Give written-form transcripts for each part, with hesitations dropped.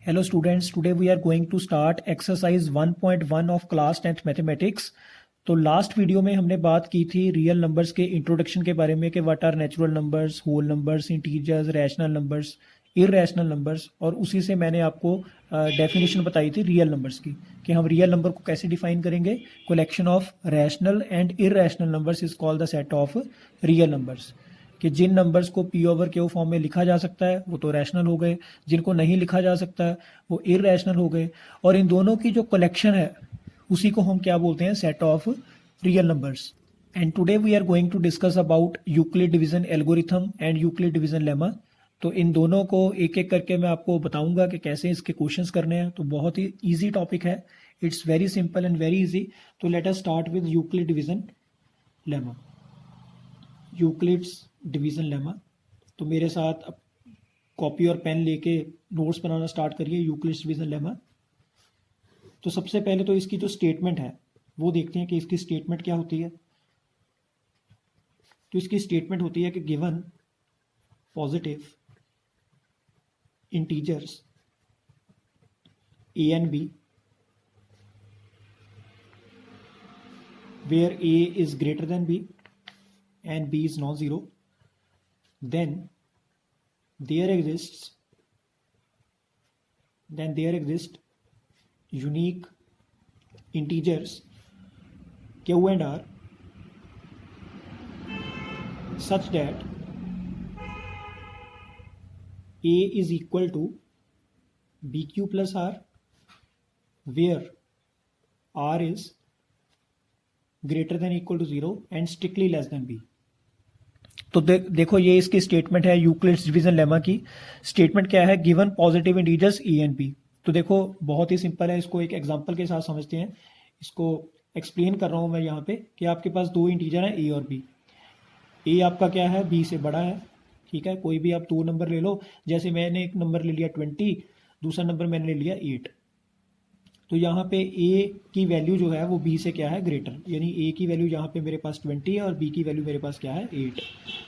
Hello students, today we are going to start exercise 1.1 of class 10th mathematics. तो last video में हमने बात की थी रियल नंबर्स के इंट्रोडक्शन के बारे में कि what are natural numbers, whole numbers, integers, rational numbers, irrational numbers, और उसी से मैंने आपको डेफिनेशन बताई थी रियल नंबर्स की कि हम रियल नंबर को कैसे डिफाइन करेंगे। Collection of rational and irrational numbers is called the set of real numbers. कि जिन नंबर्स को पी ओवर क्यू फॉर्म में लिखा जा सकता है वो तो रैशनल हो गए, जिनको नहीं लिखा जा सकता है वो इरैशनल हो गए, और इन दोनों की जो कलेक्शन है उसी को हम क्या बोलते हैं, set of real numbers. And today we are going to discuss about Euclid division algorithm and Euclid division lemma. तो इन दोनों को एक एक करके मैं आपको बताऊंगा कि कैसे इसके क्वेश्चंस करने हैं। तो बहुत ही इजी टॉपिक है, it's very simple and very easy. तो let us start with Euclid division lemma, Euclid's division lemma. तो मेरे साथ अब कॉपी और पेन लेके नोट्स बनाना स्टार्ट करिए। Euclid's division lemma. तो सबसे पहले तो इसकी जो स्टेटमेंट है वो देखते हैं कि इसकी स्टेटमेंट क्या होती है। तो इसकी स्टेटमेंट होती है कि given positive integers A and B where a is greater than b and b is non-zero, then there exist unique integers q and r such that a is equal to bq plus r, where r is greater than equal to zero and strictly less than B. तो देखो ये इसकी statement है Euclid's division lemma की। Statement क्या है, given positive integers A and B. तो देखो बहुत ही सिंपल है, इसको एक एग्जांपल के साथ समझते हैं। इसको एक्सप्लेन कर रहा हूं मैं यहाँ पे कि आपके पास दो इंटीजर हैं ए और बी। ए आपका क्या है, बी से बड़ा है, ठीक है। कोई भी आप दो नंबर ले लो, जैसे मैंने एक नंबर ले लिया 20, दूसरा नंबर मैंने ले लिया 8। तो यहाँ पे a की वैल्यू जो है वो b से क्या है, ग्रेटर, यानी a की वैल्यू यहाँ पे मेरे पास 20 है और b की वैल्यू मेरे पास क्या है, 8।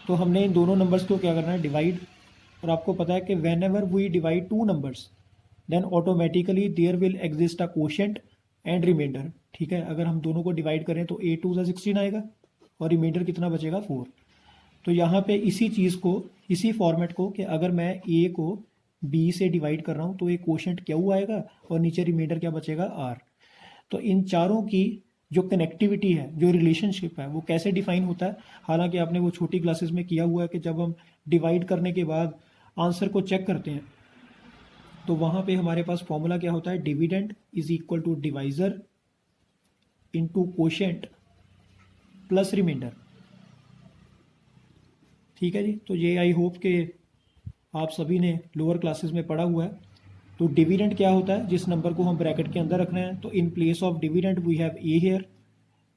तो हमने इन दोनों नंबर्स को क्या करना है, डिवाइड। और आपको पता है कि whenever we divide two numbers then automatically there will exist a quotient and remainder, ठीक है। अगर हम दोनों को डिवाइड करें तो 8 2 16 आएगा और रिमाइंडर कितना बचेगा, 4। तो यहाँ पे इसी चीज़ को, इसी फॉर्मेट को, कि अगर मैं a को b से डिवाइड कर रहा हूं तो एक कोशेंट क्यू आएगा और नीचे रिमाइंडर क्या बचेगा, r। तो इन चारों की जो कनेक्टिविटी है, जो रिलेशनशिप है, वो कैसे डिफाइन होता है। हालांकि आपने वो छोटी क्लासेस में किया हुआ है कि जब हम डिवाइड करने के बाद आंसर को चेक करते हैं तो वहां पे हमारे पास फॉर्मूला क्या होता है, dividend is equal to divisor into quotient plus remainder, ठीक है जी। तो ये आई होप के आप सभी ने लोअर क्लासेस में पढ़ा हुआ है। तो डिविडेंड क्या होता है, जिस नंबर को हम ब्रैकेट के अंदर रख रहे हैं। तो in place of dividend we have A here,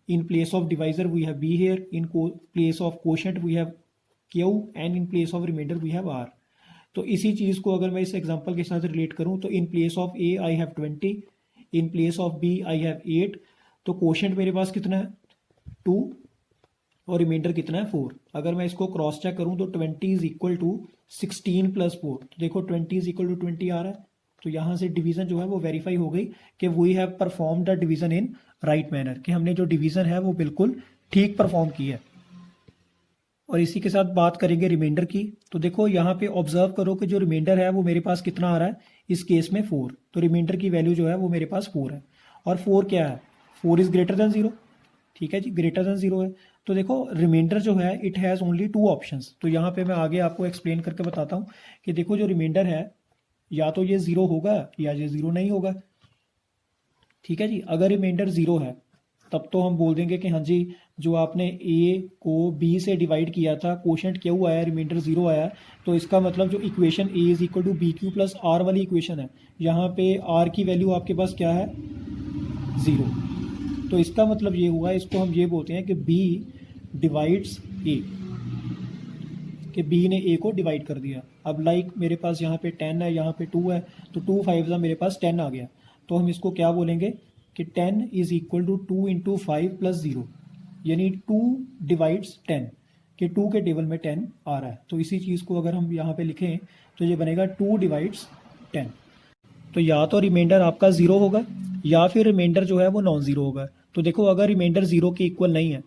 in place of divisor we have B here, in place of quotient we have Q, and in place of remainder we have R. तो इसी चीज़ को अगर मैं इस example के साथ relate करूं तो in place of A I have 20, in place of B I have 8। तो कोशेंट मेरे पास कितना है, 2, और रिमाइंडर कितना है, 4। अगर मैं इसको क्रॉस चेक करूं तो 20 इज इक्वल टू 16 प्लस 4। तो देखो 20 इज इक्वल टू 20 आ रहा है। तो यहां से डिवीजन जो है वो वेरीफाई हो गई कि we have perform the division in right manner, कि हमने जो डिवीजन है वो बिल्कुल ठीक परफॉर्म की है। और इसी के साथ बात करेंगे रिमाइंडर की। तो देखो यहाँ पे ऑब्जर्व करो कि जो रिमाइंडर है वो मेरे पास कितना आ रहा है, इस केस में 4। तो रिमाइंडर की वैल्यू जो है वो मेरे पास 4 है, और 4 क्या है, 4 इज ग्रेटर देन 0, ठीक है जी, ग्रेटर देन 0 है। तो देखो रिमाइंडर जो है इट हैज़ ओनली 2 ऑप्शंस। तो यहाँ पे मैं आगे आपको एक्सप्लेन करके बताता हूँ कि देखो जो रिमाइंडर है या तो ये 0 होगा या ये 0 नहीं होगा, ठीक है जी। अगर रिमाइंडर 0 है तब तो हम बोल देंगे कि हाँ जी, जो आपने a को b से डिवाइड किया था, कोशेंट क्यू आया, रिमाइंडर 0 आया, तो इसका मतलब जो equation a is equal to B Q plus R वाली इक्वेशन है, यहाँ पे r की वैल्यू आपके पास क्या है, 0। तो इसका मतलब ये हुआ, इसको हम ये बोलते हैं कि b डिवाइड्स a, कि b ने a को डिवाइड कर दिया। अब लाइक मेरे पास यहाँ पे 10 है, यहाँ पे 2 है, तो 2 5 मेरे पास 10 आ गया। तो हम इसको क्या बोलेंगे कि 10 is equal to 2 into 5 plus 0, यानी 2 डिवाइड्स 10, कि 2 के टेबल में 10 आ रहा है। तो इसी चीज़ को अगर हम यहाँ पे लिखें तो ये बनेगा 2 डिवाइड्स 10। तो या तो रिमाइंडर आपका ज़ीरो होगा या फिर रिमाइंडर जो है वो नॉन ज़ीरो होगा। तो देखो अगर रिमाइंडर ज़ीरो के इक्वल नहीं है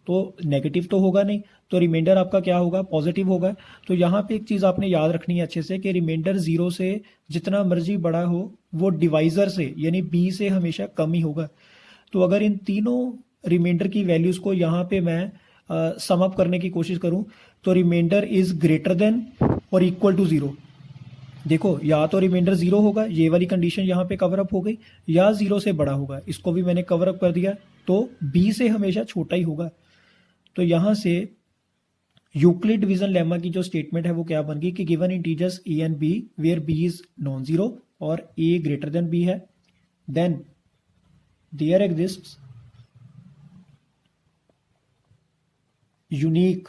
तो नेगेटिव तो होगा नहीं, तो रिमाइंडर आपका क्या होगा, पॉजिटिव होगा। तो यहाँ पे एक चीज़ आपने याद रखनी है अच्छे से कि रिमाइंडर ज़ीरो से जितना मर्जी बड़ा हो वो डिवाइज़र से यानी बी से हमेशा कम ही होगा। तो अगर इन तीनों रिमाइंडर की वैल्यूज़ को यहाँ पे मैं सम अप करने की कोशिश करूँ तो रिमाइंडर इज़ ग्रेटर देन और इक्वल टू ज़ीरो। देखो या तो रिमाइंडर ज़ीरो होगा, ये वाली कंडीशन यहाँ पे कवर अप हो गई, या ज़ीरो से बड़ा होगा, इसको भी मैंने कवर अप कर दिया, तो बी से हमेशा छोटा ही होगा। तो यहाँ से यूक्लिड डिवीजन लेमा की जो स्टेटमेंट है वो क्या बन गई कि given integers A and B where B is non zero और ए ग्रेटर देन बी है, देन देयर एग्जिस्ट्स यूनिक।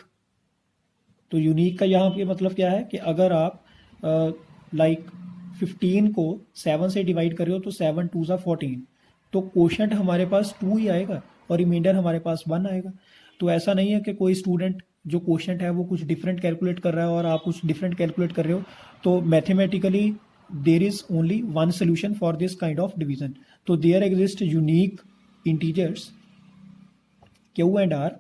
तो यूनिक का यहाँ पे मतलब क्या है कि अगर आप लाइक 15 को 7 से डिवाइड कर रहे हो तो 7 2 ज़ा 14, तो कोशेंट हमारे पास 2 ही आएगा और रिमाइंडर हमारे पास 1 आएगा। तो ऐसा नहीं है कि कोई स्टूडेंट जो कोशेंट है वो कुछ डिफरेंट कैलकुलेट कर रहा है और आप कुछ डिफरेंट कैलकुलेट कर रहे हो, तो mathematically there is only one solution for this kind of division. तो there exist unique integers q and r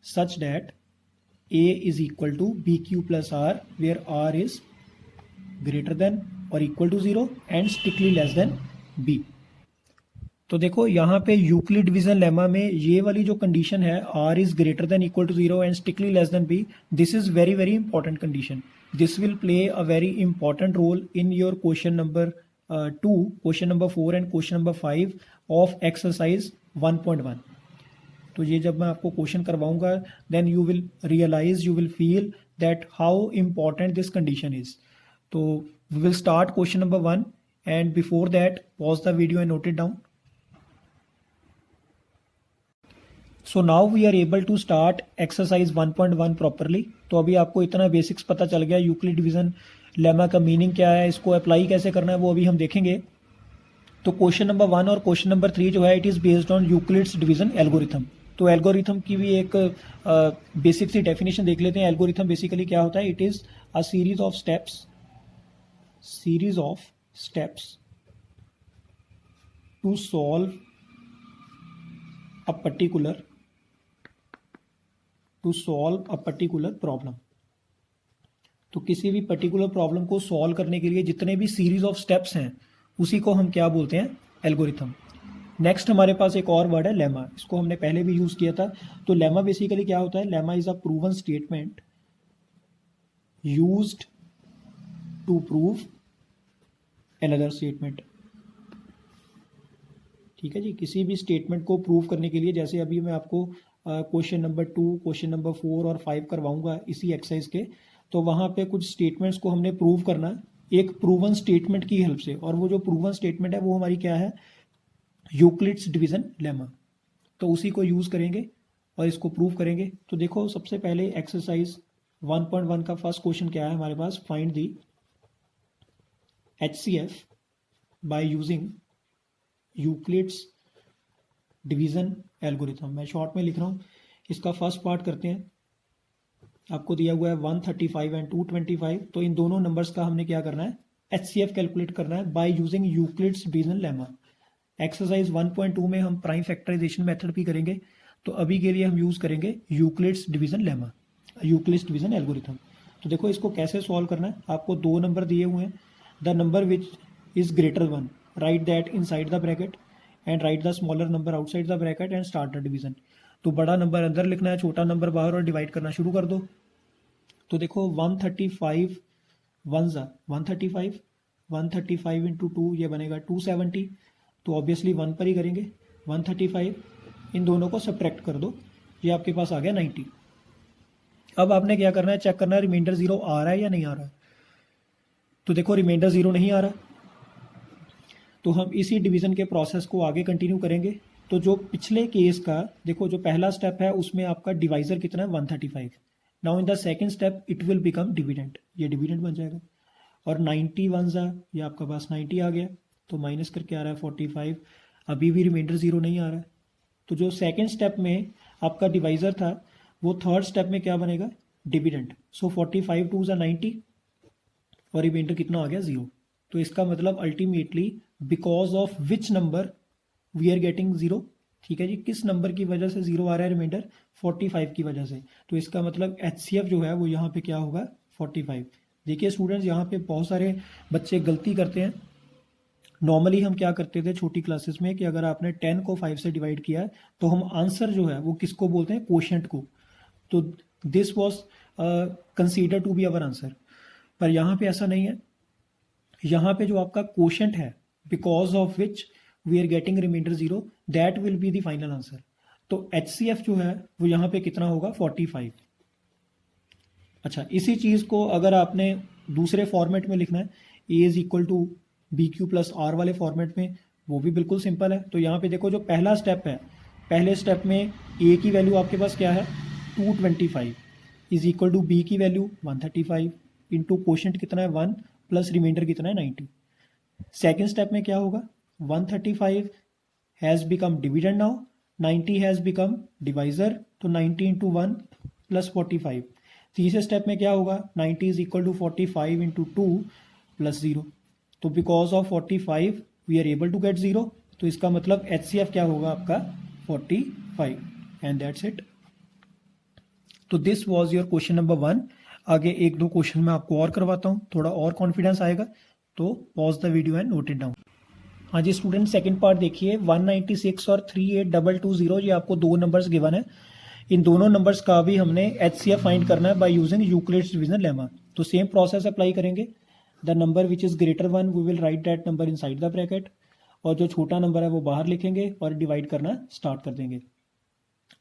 such that a is equal to bq plus r where r is greater than or equal to 0 and strictly less than b। तो देखो यहाँ पे Euclid division lemma में ये वाली जो condition है r is greater than equal to 0 and strictly less than b, this is very very important condition. This will play a very important role in your question number 2, question number 4 and question number 5 of exercise 1.1। तो ये जब मैं आपको question करवाऊंगा then you will realise, you will feel that how important this condition is. तो we will start question number 1 and before that pause the video and note it down. So now we are able to start exercise 1.1 properly. तो अभी आपको इतना basics पता चल गया, Euclid division lemma का meaning क्या है, इसको अप्लाई कैसे करना है वो अभी हम देखेंगे। तो क्वेश्चन नंबर 1 और क्वेश्चन नंबर 3 जो है it is based on Euclid's division algorithm. तो एल्गोरिथम की भी एक बेसिक सी डेफिनेशन देख लेते हैं। एल्गोरिथम बेसिकली क्या होता है, it is a series of steps to solve a particular problem. तो किसी भी पर्टिकुलर प्रॉब्लम को सॉल्व करने के लिए जितने भी सीरीज ऑफ स्टेप्स हैं उसी को हम क्या बोलते हैं, एल्गोरिथम। नेक्स्ट हमारे पास एक और वर्ड है लेमा, इसको हमने पहले भी यूज किया था। तो लेमा बेसिकली क्या होता है, lemma is a proven statement used to prove another statement. ठीक है जी, किसी भी स्टेटमेंट को प्रूव करने के लिए, जैसे अभी मैं आपको क्वेश्चन नंबर 2, क्वेश्चन नंबर 4 और 5 करवाऊंगा इसी एक्सरसाइज के, तो वहां पे कुछ स्टेटमेंट्स को हमने प्रूव करना एक प्रूवन स्टेटमेंट की हेल्प से, और वो जो प्रूवन स्टेटमेंट है वो हमारी क्या है, यूक्लिड्स डिवीजन लेमा। तो उसी को यूज करेंगे और इसको प्रूव करेंगे। तो देखो सबसे पहले एक्सरसाइज 1.1 का फर्स्ट क्वेश्चन क्या है हमारे पास, find the HCF by using Euclid's division algorithm. मैं शॉर्ट में लिख रहा हूँ, इसका फर्स्ट पार्ट करते हैं। आपको दिया हुआ है 135 एंड 225, तो इन दोनों नंबर्स का हमने क्या करना है, HCF कैलकुलेट करना है by using Euclid's division lemma. Exercise 1.2 में हम प्राइम फैक्टराइजेशन मेथड भी करेंगे, तो अभी के लिए हम यूज करेंगे Euclid's division lemma, Euclid's division algorithm. तो देखो इसको कैसे सॉल्व करना है, आपको 2 नंबर दिए हुए हैं। The number which is greater 1 right that inside the bracket and right the smaller number outside the bracket and start the division. तो बड़ा नंबर अंदर लिखना है, छोटा नंबर बाहर, और डिवाइड करना शुरू कर दो। तो देखो 135 1 135, 135 इंटू 2 ये बनेगा 270। तो ऑब्वियसली 1 पर ही करेंगे, 135 इन दोनों को सब्ट्रैक्ट कर दो, ये आपके पास आ गया 90। अब आपने क्या करना है, चेक करना है रिमाइंडर 0 आ रहा है या नहीं आ रहा है। तो देखो रिमाइंडर 0 नहीं आ रहा, तो हम इसी डिवीजन के प्रोसेस को आगे कंटिन्यू करेंगे। तो जो पिछले केस का देखो, जो पहला स्टेप है उसमें आपका डिवाइजर कितना है, 135। Now in the second step it will become dividend, ये डिविडेंड बन जाएगा। और 91 ये आपका पास 90 आ गया, तो माइनस करके आ रहा है 45। अभी भी रिमाइंडर 0 नहीं आ रहा है, तो जो सेकेंड स्टेप में आपका डिवाइजर था वो थर्ड स्टेप में क्या बनेगा, डिविडेंड। सो 45 2 90 और रिमाइंडर कितना आ गया, 0। तो इसका मतलब ultimately because of which number we are getting zero, ठीक है जी, किस नंबर की वजह से जीरो आ रहा है रिमाइंडर, 45 की वजह से। तो इसका मतलब HCF जो है वो यहाँ पे क्या होगा, 45। देखिए स्टूडेंट्स, यहाँ पे बहुत सारे बच्चे गलती करते हैं। नॉर्मली हम क्या करते थे छोटी क्लासेस में कि अगर आपने 10 को 5 से डिवाइड किया है तो हम आंसर जो है वो किसको बोलते हैं, कोशेंट को। तो this was consider to be our answer, पर यहाँ पे ऐसा नहीं है। यहाँ पे जो आपका कोशेंट है, because of which we are getting remainder zero, that will be the final answer. तो HCF जो है वो यहाँ पे कितना होगा, 45। अच्छा, इसी चीज को अगर आपने दूसरे फॉर्मेट में लिखना है, A is equal to BQ plus R वाले फॉर्मेट में, वो भी बिल्कुल सिंपल है। तो यहाँ पे देखो जो पहला स्टेप है, पहले स्टेप में A की वैल्यू आपके पास क्या है, 225 इज इक्वल टू B की वैल्यू 135 इंटू कोशेंट कितना है 1 प्लस रिमाइंडर कितना है 90। सेकेंड स्टेप में क्या होगा, 135 has become dividend now, 90 has become divisor, तो 90 इंटू 1 प्लस 45। तीसरे स्टेप में क्या होगा, 90 is equal to 45 into 2 plus 0। तो because of 45 we are able to get 0, तो इसका मतलब HCF क्या होगा आपका 45, एंड दैट्स इट। तो this was your question number 1। आगे एक दो क्वेश्चन मैं आपको और करवाता हूँ, थोड़ा और कॉन्फिडेंस आएगा, तो pause the video and note it down. हाँ जी स्टूडेंट, सेकंड पार्ट देखिए, 196 और 38220, ये आपको दो नंबर्स गिवन है। इन दोनों नंबर्स का भी हमने HCF फाइंड करना है by using Euclid's division lemma. तो सेम प्रोसेस अप्लाई करेंगे। The number which is greater one we will write that number inside the bracket, और जो छोटा नंबर है वो बाहर लिखेंगे और डिवाइड करना स्टार्ट कर देंगे।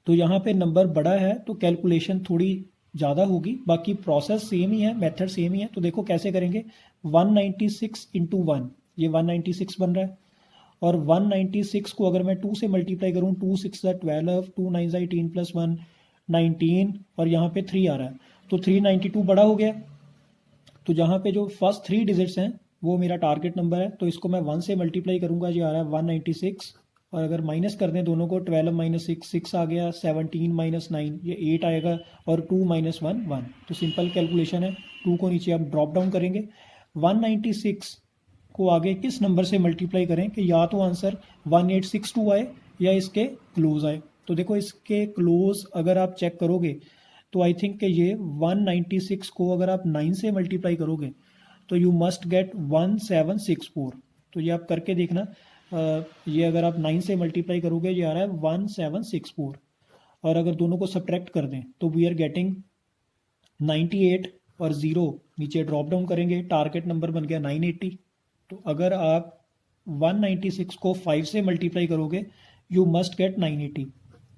तो यहाँ पे नंबर बड़ा है तो कैलकुलेशन थोड़ी ज़्यादा होगी, बाकी प्रोसेस सेम ही है, मेथड सेम ही है। तो देखो कैसे करेंगे, 196 इंटू 1, ये 196 बन रहा है, और 196 को अगर मैं 2 से मल्टीप्लाई करूँ, 2 6 12, 2 9 18 प्लस 1 19, और यहाँ पे 3 आ रहा है, तो 392 बड़ा हो गया। तो जहाँ पे जो फर्स्ट 3 डिजिट्स हैं वो मेरा टारगेट नंबर है, तो इसको मैं 1 से मल्टीप्लाई करूँगा, ये आ रहा है 196, और अगर माइनस कर दें दोनों को, 12 माइनस 6 आ गया, 17 माइनस 9 ये 8 आएगा, और 2 माइनस 1 1। तो सिंपल कैलकुलेशन है, 2 को नीचे आप ड्रॉप डाउन करेंगे, 196 को आगे किस नंबर से मल्टीप्लाई करें कि या तो आंसर 1862 आए या इसके क्लोज आए। तो देखो इसके क्लोज अगर आप चेक करोगे तो आई थिंक कि ये 196 को अगर आप 9 से मल्टीप्लाई करोगे तो यू मस्ट गेट 1764। तो ये आप करके देखना, ये अगर आप 9 से मल्टीप्लाई करोगे ये आ रहा है 1764, और अगर दोनों को सब्ट्रैक्ट कर दें तो वी आर गेटिंग 98, और 0 नीचे ड्रॉप डाउन करेंगे, टारगेट नंबर बन गया 980। तो अगर आप 196 को 5 से मल्टीप्लाई करोगे यू मस्ट गेट 980,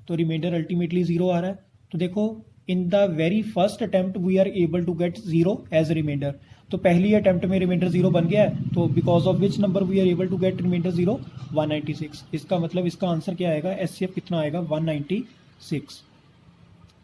तो रिमाइंडर अल्टीमेटली 0 आ रहा है। तो देखो in the very first attempt we are able to get 0 as reminder, तो पहली अटेम्प्ट में रिमाइंडर 0 बन गया है, तो because of which number we are able to get reminder 0, 196। इसका मतलब इसका आंसर क्या आएगा, HCF कितना आएगा, 196।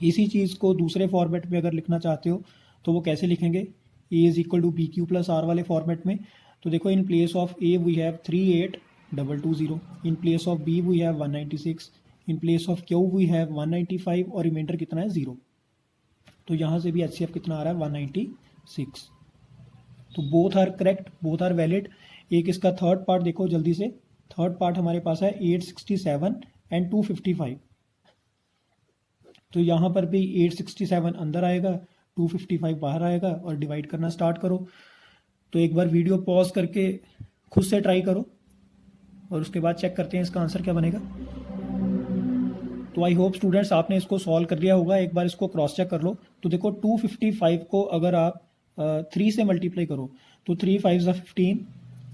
इसी चीज़ को दूसरे फॉर्मेट में अगर लिखना चाहते हो तो वो कैसे लिखेंगे, A is equal to BQ plus R वाले फॉर्मेट में। तो देखो in place of A we have 38220, in place of B we have 196, in place of Q we have 195, और रिमाइंडर कितना है 0। तो यहाँ से भी HCF कितना आ रहा है, 196। तो both are correct, both are valid. एक इसका थर्ड पार्ट देखो जल्दी से, थर्ड पार्ट हमारे पास है 867 एंड 255। तो यहाँ पर भी 867 अंदर आएगा, 255 बाहर आएगा, और डिवाइड करना स्टार्ट करो। तो एक बार वीडियो पॉज करके खुद से ट्राई करो, और उसके बाद चेक करते हैं इसका आंसर क्या बनेगा। तो आई होप स्टूडेंट्स आपने इसको सॉल्व कर लिया होगा, एक बार इसको क्रॉस चेक कर लो। तो देखो 255 को अगर आप 3 से मल्टीप्लाई करो तो 3 5 ज़ा 15,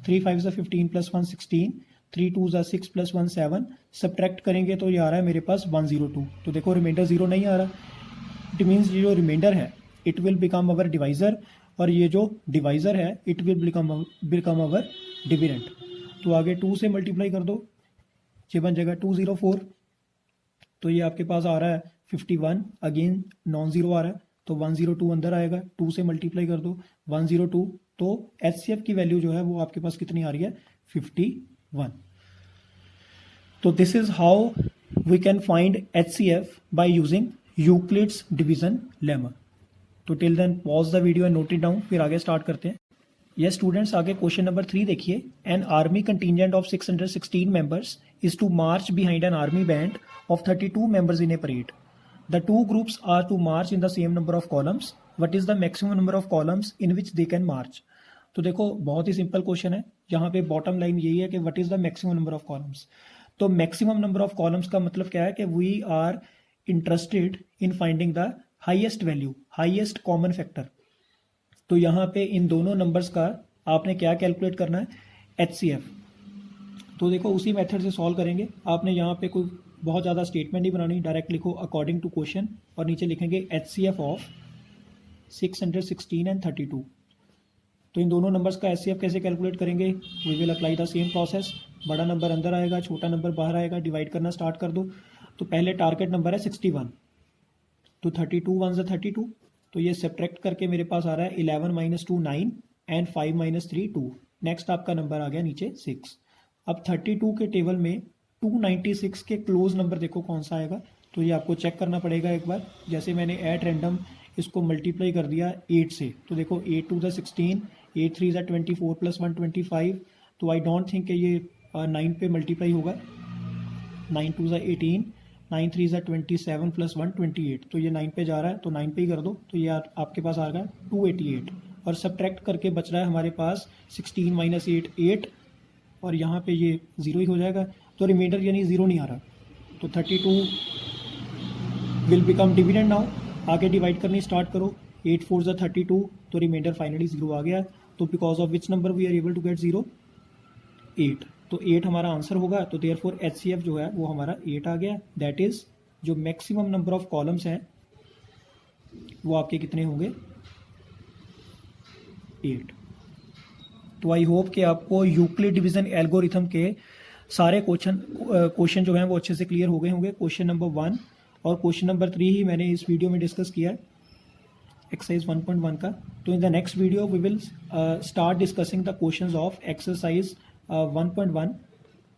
3 5 ज़ा 15 प्लस 1 16, 3 2 ज़ा 6 प्लस 1 7, सब्ट्रैक्ट करेंगे तो ये आ रहा है मेरे पास 102। तो देखो रिमाइंडर 0 नहीं आ रहा, इट मीन्स ये जो रिमाइंडर है it will become our divisor, और ये जो डिवाइजर है it will become our dividend. तो आगे 2 से मल्टीप्लाई कर दो, ये बन जाएगा 204। तो ये आपके पास आ रहा है 51, अगेन नॉन जीरो आ रहा है, तो 102 अंदर आएगा, 2 से मल्टीप्लाई कर दो 102। तो HCF की वैल्यू जो है वो आपके पास कितनी आ रही है, 51। तो this is how we can find HCF by using Euclid's division lemma. तो till then pause the video and note it down, फिर आगे स्टार्ट करते हैं। ये स्टूडेंट्स आगे क्वेश्चन नंबर 3 देखिए। An army contingent of 616 members is to march behind an army band of 32 members in a parade. The two groups are to march in the same number of columns. What is the maximum number of columns in which they can march. तो देखो बहुत ही simple question है, जहाँ पे bottom line यही है कि what is the maximum number of columns. तो मैक्सिमम नंबर ऑफ कॉलम्स का मतलब क्या है कि we are interested in finding the highest value, highest common factor. तो यहाँ पे इन दोनों नंबर्स का आपने क्या कैलकुलेट करना है, HCF। तो देखो उसी मेथड से सॉल्व करेंगे। आपने यहाँ पे कोई बहुत ज़्यादा स्टेटमेंट नहीं बनानी, डायरेक्ट लिखो अकॉर्डिंग टू क्वेश्चन और नीचे लिखेंगे HCF ऑफ 616 एंड 32। तो इन दोनों नंबर्स का HCF कैसे कैलकुलेट करेंगे, we will apply the same process. बड़ा नंबर अंदर आएगा, छोटा नंबर बाहर आएगा, डिवाइड करना स्टार्ट कर दो। तो पहले टारगेट नंबर है 61, तो 32 वन ज़ा 32, तो ये सब्ट्रैक्ट करके मेरे पास आ रहा है 11 - 2 9 एंड 5 - 3 2। नेक्स्ट आपका नंबर आ गया नीचे 6। अब 32 के टेबल में 296 के क्लोज नंबर देखो कौन सा आएगा, तो ये आपको चेक करना पड़ेगा एक बार। जैसे मैंने एट रैंडम इसको मल्टीप्लाई कर दिया 8 से, तो देखो 8 2 = 16, 8 3 = 24 + 1 25। तो आई डोंट थिंक कि ये 9 पे मल्टीप्लाई होगा। 9 2 = 18, 9 3 = 27 + 1 28। तो ये 9 पे जा रहा है, तो 9 पे ही कर दो। तो ये आपके पास आ गया 288 और सब्ट्रैक्ट करके बच रहा है हमारे पास 16 - 8 8 और यहाँ पे ये 0 ही हो जाएगा। तो रिमाइंडर यानी 0 नहीं आ रहा, तो 32 विल बिकम डिविडेंड नाउ। आगे डिवाइड करनी स्टार्ट करो। 8 4 = 32, तो रिमाइंडर फाइनली 0 आ गया। तो because of which number we are able to get 0, 8। तो 8 हमारा आंसर होगा। तो देयरफॉर HCF जो है वो हमारा 8 आ गया। दैट इज जो मैक्सिमम नंबर ऑफ कॉलम्स हैं वो आपके कितने होंगे, 8। तो आई होप कि आपको यूक्लिड डिवीजन एल्गोरिथम के सारे क्वेश्चन जो हैं वो अच्छे से क्लियर हो गए होंगे। क्वेश्चन नंबर 1 और क्वेश्चन नंबर 3 ही मैंने इस वीडियो में डिस्कस किया है एक्सरसाइज 1.1 का। तो in the next video we will start discussing the questions of exercise 1.1।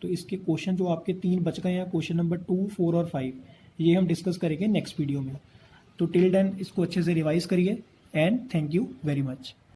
तो इसके क्वेश्चन जो आपके 3 बच गए हैं, क्वेश्चन नंबर 2 4 और 5, ये हम डिस्कस करेंगे नेक्स्ट वीडियो में। तो टिल देन इसको अच्छे से रिवाइज करिए and thank you very much.